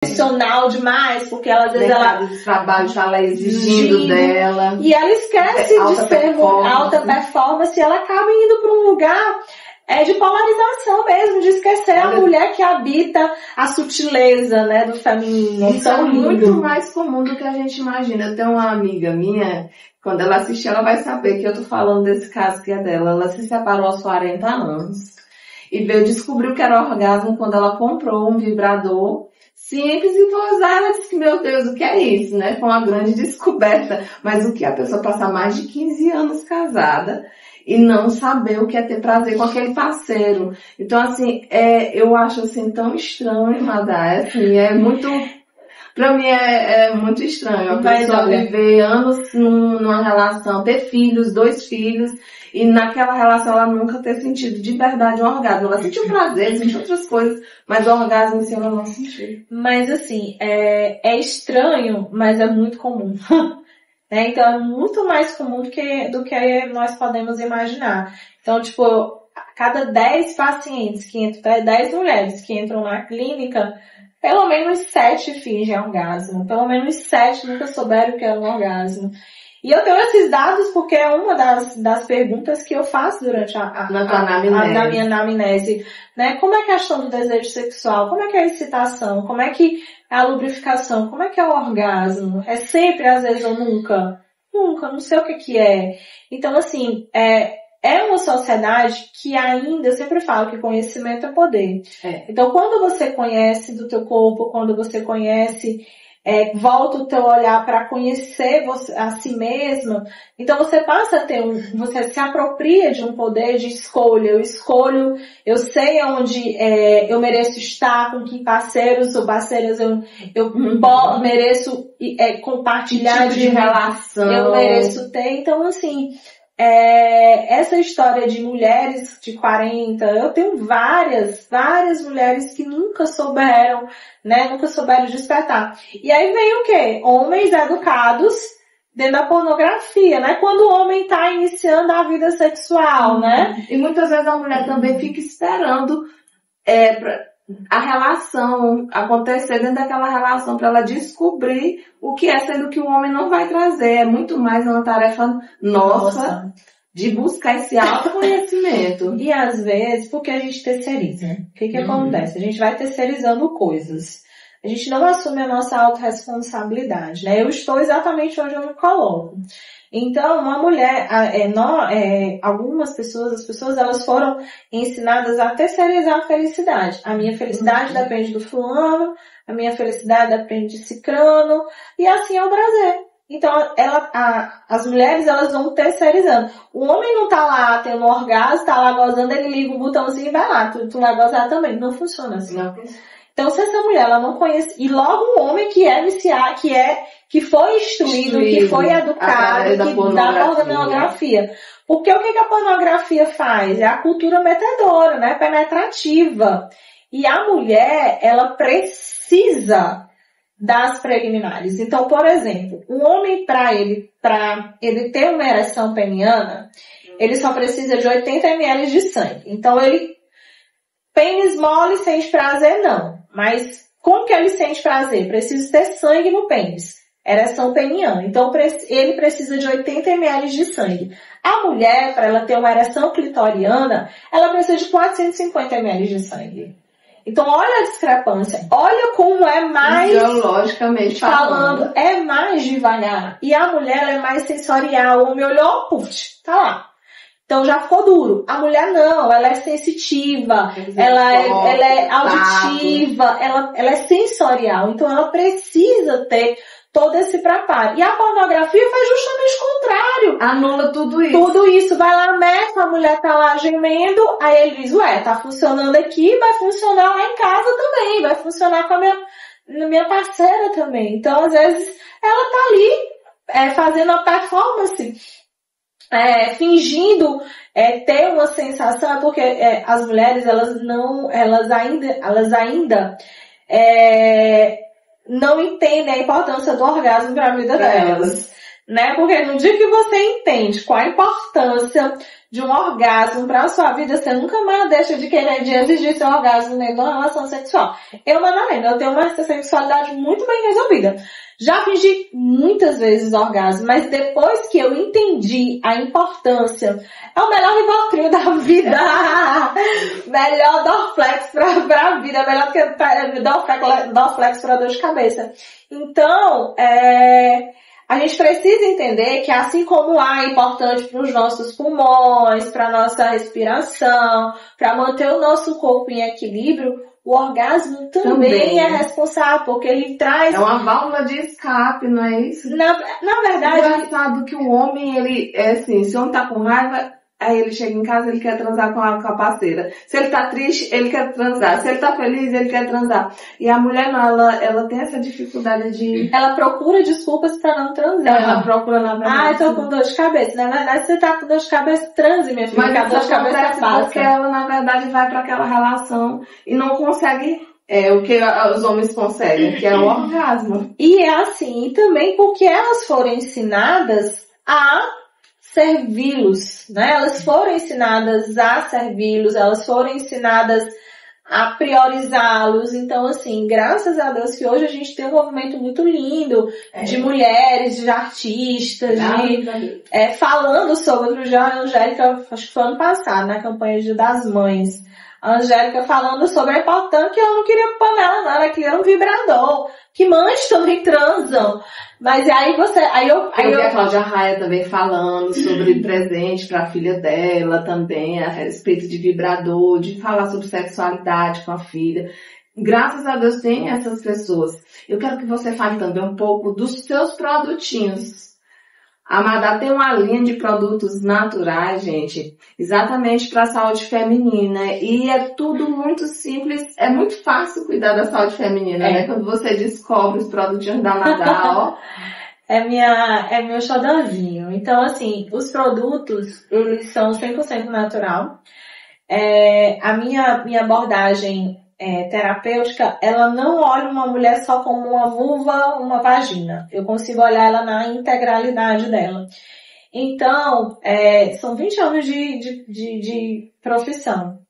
profissional demais, porque ela, às vezes ela de trabalho já lá exigindo dela. E ela esquece de ser alta performance e ela acaba indo para um lugar de polarização mesmo, de esquecer a mulher que habita a sutileza, né, do feminino. Isso é muito mais comum do que a gente imagina. Eu tenho uma amiga minha, quando ela assistir, ela vai saber que eu tô falando desse caso que é dela. Ela se separou aos 40 anos e veio descobrir o que era orgasmo quando ela comprou um vibrador simples e foi usar. Ela disse, meu Deus, o que é isso, né? Foi uma grande descoberta. Mas o que? A pessoa passar mais de 15 anos casada e não saber o que é ter prazer com aquele parceiro. Então, assim, eu acho assim tão estranho, Madá. Assim, é muito... Pra mim é muito estranho. A pessoa viver anos numa relação, ter filhos, 2 filhos, e naquela relação ela nunca ter sentido de verdade um orgasmo. Ela sentiu prazer, sentiu outras coisas, mas o orgasmo em si ela não sentiu. Mas assim, é estranho, mas é muito comum. Então é muito mais comum do que nós podemos imaginar. Então, tipo, a cada 10 pacientes que entram, 10 mulheres que entram na clínica, pelo menos 7 fingem orgasmo. Pelo menos 7 nunca souberam o que é um orgasmo. E eu tenho esses dados porque é uma das perguntas que eu faço durante a minha anamnese. Né? Como é que é a questão do desejo sexual? Como é que é a excitação? Como é que é a lubrificação? Como é que é o orgasmo? É sempre, às vezes, ou nunca? Nunca, não sei o que é. Então, assim, é uma sociedade que ainda, eu sempre falo que conhecimento é poder. Então, quando você conhece do teu corpo, quando você conhece, volta o teu olhar para conhecer você, a si mesma, então você passa a ter você se apropria de um poder de escolha. Eu escolho, eu sei onde eu mereço estar, com que parceiros ou parceiras eu mereço compartilhar tipo de relação. Eu mereço ter. Então, assim, essa história de mulheres de 40, eu tenho várias mulheres que nunca souberam, né, nunca souberam despertar. E aí vem o quê? Homens educados dentro da pornografia, né? Quando o homem tá iniciando a vida sexual, né? E muitas vezes a mulher também fica esperando a relação acontecer dentro daquela relação para ela descobrir o que é, sendo que o homem não vai trazer. É muito mais uma tarefa nossa de buscar esse autoconhecimento. E às vezes, porque a gente terceiriza. O que acontece? A gente vai terceirizando coisas. A gente não assume a nossa autorresponsabilidade, né? Eu estou exatamente onde eu me coloco. Então, uma mulher, algumas pessoas, as pessoas, elas foram ensinadas a terceirizar a felicidade. A minha felicidade depende do fulano, a minha felicidade depende de cicrano, e assim é o prazer. Então, as mulheres, elas vão terceirizando. O homem não tá lá tendo um orgasmo, tá lá gozando, ele liga o botãozinho e vai lá, tu vai gozar também. Não funciona assim. Não. Então, se essa mulher, ela não conhece, e logo um homem que é viciado, que foi instruído, que foi educado, da pornografia. Porque o que a pornografia faz? É a cultura metedora, né? Penetrativa. E a mulher, ela precisa das preliminares. Então, por exemplo, um homem, para ele ter uma ereção peniana, ele só precisa de 80 ml de sangue. Então, pênis mole, sente prazer? Não. Mas como que ele sente prazer? Precisa ter sangue no pênis. Ereção peniana. Então, ele precisa de 80 ml de sangue. A mulher, para ela ter uma ereção clitoriana, ela precisa de 450 ml de sangue. Então, olha a discrepância. Olha como é mais... Biologicamente falando. É mais devagar. E a mulher é mais sensorial. O homem olhou, putz, tá lá. Então já ficou duro. A mulher não, ela é sensitiva, ela é auditiva, ela é sensorial. Então ela precisa ter todo esse preparo. E a pornografia faz justamente o contrário. Anula tudo isso. Tudo isso. Vai lá, mexe, a mulher tá lá gemendo, aí ele diz, tá funcionando aqui, vai funcionar lá em casa também, vai funcionar com a minha parceira também. Então, às vezes, ela tá ali fazendo a performance, fingindo ter uma sensação, porque as mulheres, elas ainda não entendem a importância do orgasmo para a vida delas, né? Porque no dia que você entende qual a importância de um orgasmo para a sua vida, você nunca mais deixa de querer de exigir seu orgasmo dentro de uma relação sexual. Eu, Madalena, eu tenho uma sexualidade muito bem resolvida. Já fingi muitas vezes orgasmo, mas depois que eu entendi a importância, é o melhor Rivotril da vida, melhor Dorflex pra vida, melhor que Dorflex pra dor de cabeça. Então, a gente precisa entender que assim como o ar é importante para os nossos pulmões, para a nossa respiração, para manter o nosso corpo em equilíbrio, o orgasmo também é responsável, porque ele traz... É uma válvula de escape, não é isso? Na verdade... É engraçado que o homem, ele é assim, se o homem tá com raiva, aí ele chega em casa, ele quer transar com a parceira. Se ele tá triste, ele quer transar. Se ele tá feliz, ele quer transar. E a mulher não, ela tem essa dificuldade de... Ela procura desculpas pra não transar. Ela procura na verdade. Tô com dor de cabeça. Na verdade, você tá com dor de cabeça, transe, minha filha. Mas a dor de cabeça passa. Porque ela, na verdade, vai pra aquela relação e não consegue o que os homens conseguem, que é o orgasmo. E é assim, e também porque elas foram ensinadas a servi-los, né? Elas foram ensinadas a servi-los, elas foram ensinadas a priorizá-los. Então, assim, graças a Deus que hoje a gente tem um movimento muito lindo de mulheres, de artistas, falando sobre. Outro dia a Angélica, acho que foi ano passado, na campanha Dia das Mães, a Angélica falando sobre a importância que eu não queria panela, não, ela queria um vibrador, que mães também transam. Mas aí eu vi a Cláudia Raia também falando sobre presente para a filha dela também, a respeito de vibrador, de falar sobre sexualidade com a filha. Graças a Deus tem essas pessoas. Eu quero que você fale também um pouco dos seus produtinhos. A Madá tem uma linha de produtos naturais, gente, exatamente para a saúde feminina. E é tudo muito simples, é muito fácil cuidar da saúde feminina, né? Quando você descobre os produtinhos da Madá, ó. É meu xodózinho. Então, assim, os produtos, eles são 100% natural. A minha abordagem terapêutica, ela não olha uma mulher só como uma vulva, uma vagina. Eu consigo olhar ela na integralidade dela. Então, são 20 anos de profissão.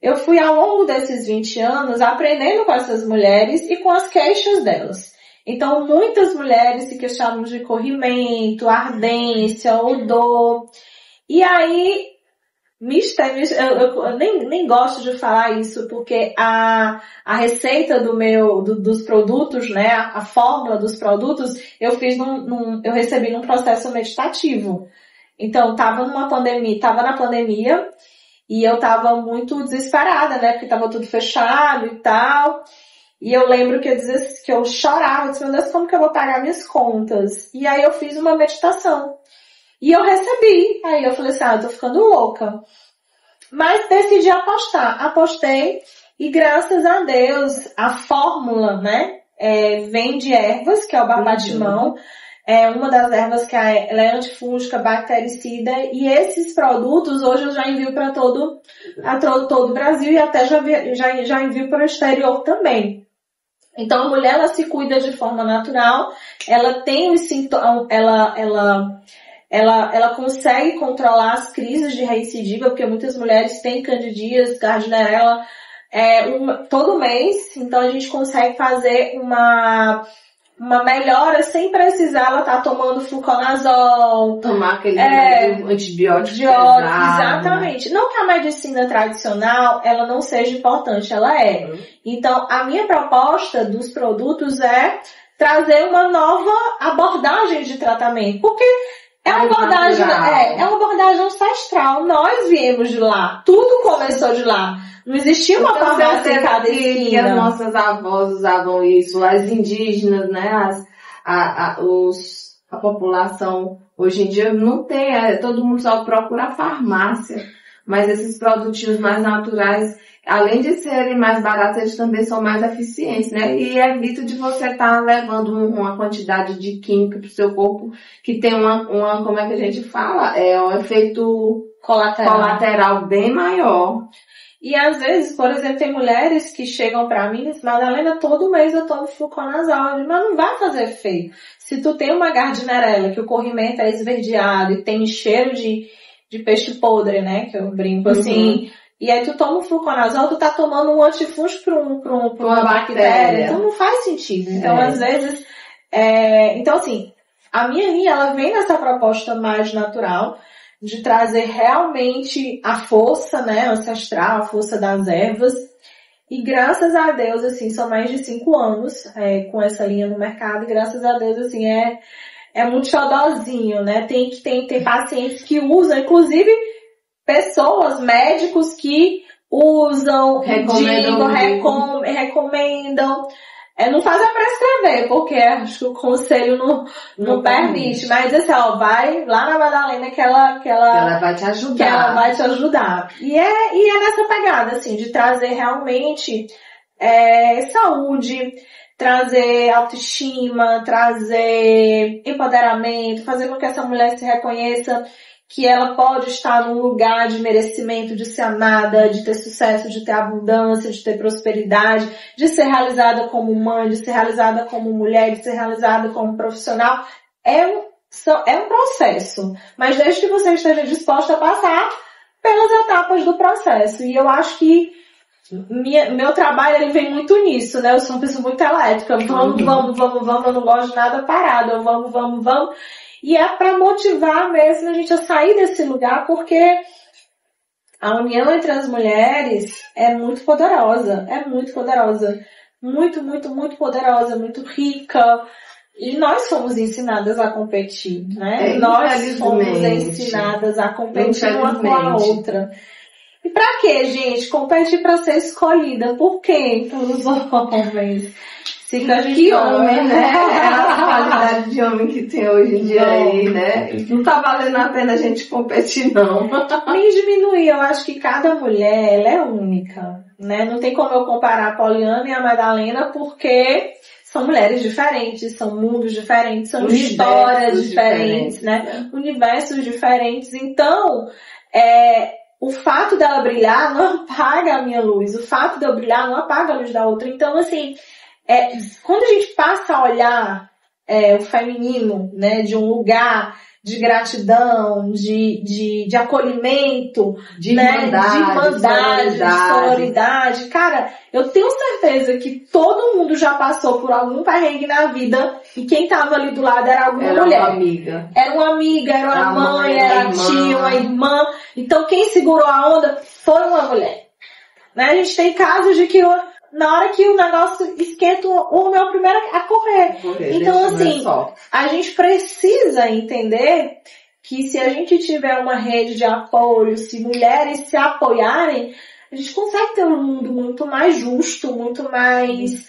Eu fui ao longo desses 20 anos aprendendo com essas mulheres e com as queixas delas. Então, muitas mulheres se queixavam de corrimento, ardência, odor. E aí, eu nem gosto de falar isso, porque a receita dos produtos, né, a fórmula dos produtos, eu recebi num processo meditativo. Então, tava na pandemia, e eu tava muito desesperada, né, porque tava tudo fechado e tal. E eu lembro que eu chorava, eu disse, meu Deus, como que eu vou pagar minhas contas? E aí eu fiz uma meditação. E eu recebi. Aí eu falei assim, eu tô ficando louca. Mas decidi apostar. Apostei e graças a Deus a fórmula, né, vem de ervas, que é o barbatimão. É uma das ervas que ela é antifúngica, bactericida. E esses produtos hoje eu já envio para todo o Brasil e até já envio para o exterior também. Então a mulher, ela se cuida de forma natural, ela tem os sintomas, ela consegue controlar as crises de recidiva, porque muitas mulheres têm candidíase, gardnerella, todo mês, então a gente consegue fazer uma melhora sem precisar ela estar tomando fluconazol. Tomar aquele antibiótico pesado, exatamente. Né? Não que a medicina tradicional, ela não seja importante, ela é. Então, a minha proposta dos produtos é trazer uma nova abordagem de tratamento. Porque é uma abordagem ancestral. Nós viemos de lá. Tudo começou de lá. Não existia uma farmácia em cada esquina. Que as nossas avós usavam isso, as indígenas, né, a população hoje em dia não tem, todo mundo só procura a farmácia. Mas esses produtinhos mais naturais, além de serem mais baratos, eles também são mais eficientes, né? E evita de você estar levando uma quantidade de química pro seu corpo que tem uma como é que a gente fala? Um efeito colateral bem maior. E às vezes, por exemplo, tem mulheres que chegam pra mim e dizem, Madalena, todo mês eu tomo fluconazol, mas não vai fazer efeito. Se tu tem uma gardnerella, que o corrimento é esverdeado e tem cheiro de peixe podre, né? Que eu brinco assim. E aí tu toma um fluconazol, tu tá tomando um antifúngico pra uma bactéria. Então não faz sentido. Então, às vezes, então assim, a minha linha, ela vem nessa proposta mais natural, de trazer realmente a força, né, ancestral, a força das ervas. E graças a Deus, assim, são mais de 5 anos com essa linha no mercado. E graças a Deus, assim, é muito xodozinho, né? Tem pacientes que usam, inclusive pessoas, médicos que usam, recomendam. Não fazem pra escrever, porque acho que o conselho não permite. Mas assim, vai lá na Madalena que ela vai te ajudar. Que ela vai te ajudar. E é nessa pegada, assim, de trazer realmente saúde, trazer autoestima, trazer empoderamento, fazer com que essa mulher se reconheça que ela pode estar num lugar de merecimento, de ser amada, de ter sucesso, de ter abundância, de ter prosperidade, de ser realizada como mãe, de ser realizada como mulher, de ser realizada como profissional. É um processo, mas desde que você esteja disposta a passar pelas etapas do processo. E eu acho que meu trabalho, ele vem muito nisso, né? Eu sou uma pessoa muito elétrica. Vamos, eu não gosto de nada parado. Eu vamos. E é para motivar mesmo a gente a sair desse lugar, porque a união entre as mulheres é muito poderosa. É muito poderosa. Muito, muito, muito poderosa, muito rica. E nós somos ensinadas a competir, né? Nós somos ensinadas a competir uma com a outra. E pra quê, gente? Competir pra ser escolhida. Por quê? Pelos homens. Que homem, né? É a qualidade de homem que tem hoje em dia aí, né? Não tá valendo a pena a gente competir, não. Nem diminuir. Eu acho que cada mulher, ela é única, né? Não tem como eu comparar a Poliana e a Madalena, porque são mulheres diferentes, são mundos diferentes, são histórias diferentes, né? Universos diferentes. Então, o fato dela brilhar não apaga a minha luz. O fato de eu brilhar não apaga a luz da outra. Então, assim, quando a gente passa a olhar o feminino, né, de um lugar de gratidão, de acolhimento, de irmandade, de sororidade, cara, eu tenho certeza que todo mundo já passou por algum perrengue na vida e quem tava ali do lado era alguma mulher. Era uma amiga, era uma mãe, era a tia, uma irmã. Então quem segurou a onda foi uma mulher. Né? A gente tem casos de que na hora que o negócio esquenta, o homem é o primeiro a correr. Então, assim, a gente precisa entender que se a gente tiver uma rede de apoio, se mulheres se apoiarem, a gente consegue ter um mundo muito mais justo, muito mais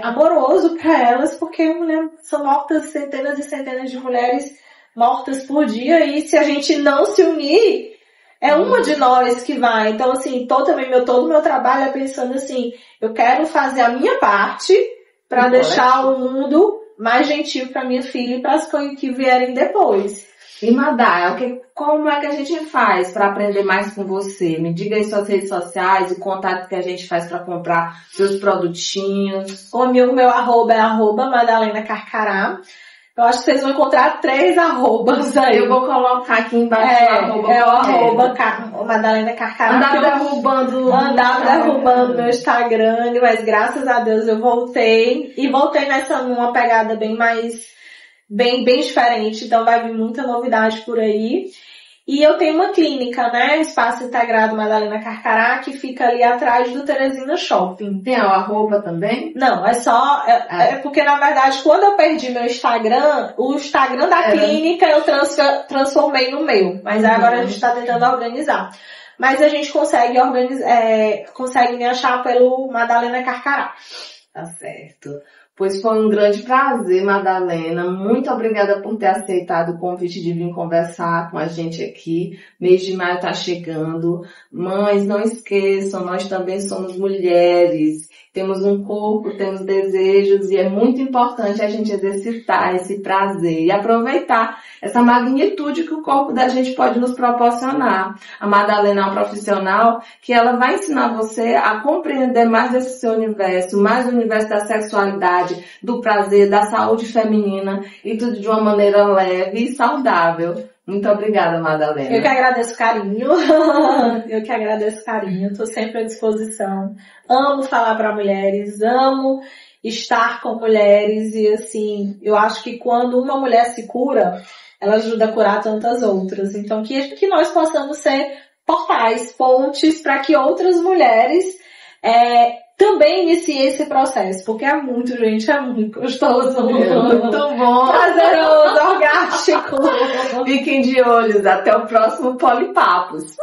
amoroso para elas, porque são mortas centenas e centenas de mulheres mortas por dia, e se a gente não se unir, é uma de nós que vai. Então, assim, todo o meu trabalho é pensando assim, eu quero fazer a minha parte para deixar o mundo mais gentil para minha filha e para as que vierem depois. E Madá, como é que a gente faz para aprender mais com você? Me diga aí suas redes sociais, o contato que a gente faz para comprar seus produtinhos. O meu arroba é @Madalena Carcará. Eu acho que vocês vão encontrar 3 arrobas aí. Eu vou colocar aqui embaixo o arroba Madalena Carcará. Andava derrubando meu Instagram, mas graças a Deus eu voltei. E voltei numa pegada bem diferente. Então vai vir muita novidade por aí. E eu tenho uma clínica, né? Espaço Integrado Madalena Carcará, que fica ali atrás do Teresina Shopping. Tem o arroba também? Não, é só... porque, na verdade, quando eu perdi meu Instagram, o Instagram da clínica eu transformei no meu. Mas agora a gente tá tentando organizar. Mas a gente consegue consegue me achar pelo Madalena Carcará. Tá certo. Pois foi um grande prazer, Madalena. Muito obrigada por ter aceitado o convite de vir conversar com a gente aqui. Mês de maio tá chegando. Mães, não esqueçam, nós também somos mulheres. Temos um corpo, temos desejos e é muito importante a gente exercitar esse prazer e aproveitar essa magnitude que o corpo da gente pode nos proporcionar. A Madalena é uma profissional que ela vai ensinar você a compreender mais desse seu universo, mais o universo da sexualidade, do prazer, da saúde feminina e tudo de uma maneira leve e saudável. Muito obrigada, Madalena. Eu que agradeço o carinho. Eu que agradeço o carinho. Estou sempre à disposição. Amo falar para mulheres, amo estar com mulheres e assim, eu acho que quando uma mulher se cura, ela ajuda a curar tantas outras. Então que nós possamos ser portais, pontes para que outras mulheres também iniciem esse processo, porque é muito, gente, é muito gostoso. Muito bom. Prazeroso, orgástico. Fiquem de olhos, até o próximo Polipapos.